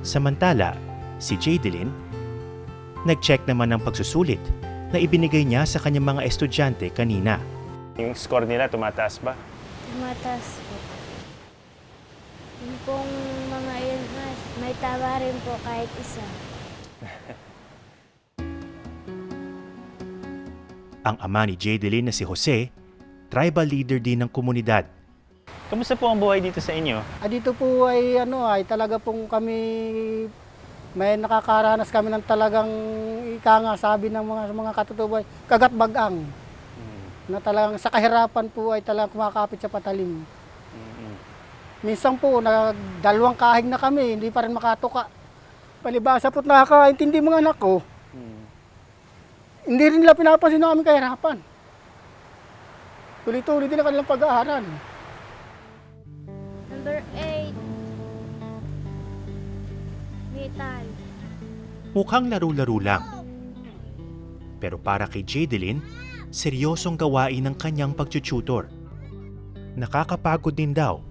Samantala, si Jadeline, nag-check naman ng pagsusulit na ibinigay niya sa kanyang mga estudyante kanina. Yung score nila, tumataas ba? Tumataas po. Yung pong mga yun, may tama rin po kahit isa. Ang ama ni Jadeline na si Jose, tribal leader din ng komunidad. Kamusta po ang buhay dito sa inyo? Dito po ay talaga pong kami may nakakaranas kami ng talagang ika nga sabi ng mga katutubay, kagat bagang. Na talagang sa kahirapan po ay talagang kumakapit sa patalim. Minsan po, dalawang kahig na kami, hindi pa rin makatuka. Palibasa po't nakakaintindi mga anak ko. Hindi rin nila pinapansin ng aming kahirapan. Tuloy-tuloy din ang kanilang pag-aaral. Number 8. Metal. Mukhang laro-laro lang. Pero para kay Jadeline, seryosong gawain ang kanyang pagtututor. Nakakapagod din daw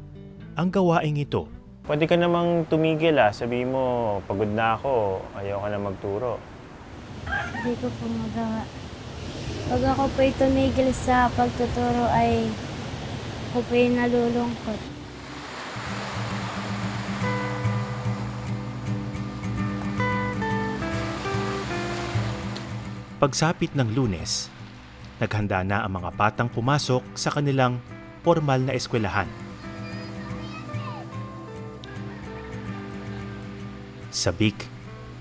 ang gawaing ito. Pwede ka namang tumigil sabihin mo, pagod na ako, ayaw ka na magturo. Hindi ko po magawa. Pag ako po'y tumigil sa pagtuturo ay ako po'y nalulungkot. Pagsapit ng Lunes, naghanda na ang mga batang pumasok sa kanilang formal na eskwelahan. Sabik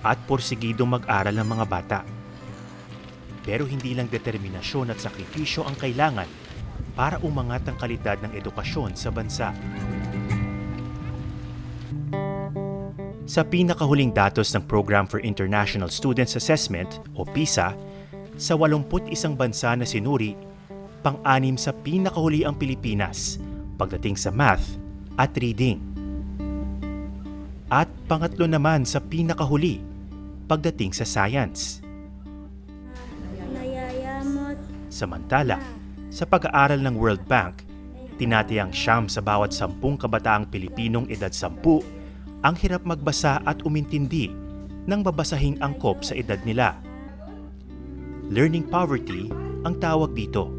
at porsigido mag-aral ng mga bata. Pero hindi lang determinasyon at sakripisyo ang kailangan para umangat ang kalidad ng edukasyon sa bansa. Sa pinakahuling datos ng Program for International Students Assessment o PISA, sa 81 bansa na sinuri, pang-anim sa pinakahuli ang Pilipinas pagdating sa math at reading. At pangatlo naman sa pinakahuli pagdating sa science. Nayayamot. Samantala, sa pag-aaral ng World Bank, tinatayang 9 sa bawat 10 kabataang Pilipinong edad 10 ang hirap magbasa at umintindi ng babasahing angkop sa edad nila. Learning poverty ang tawag dito.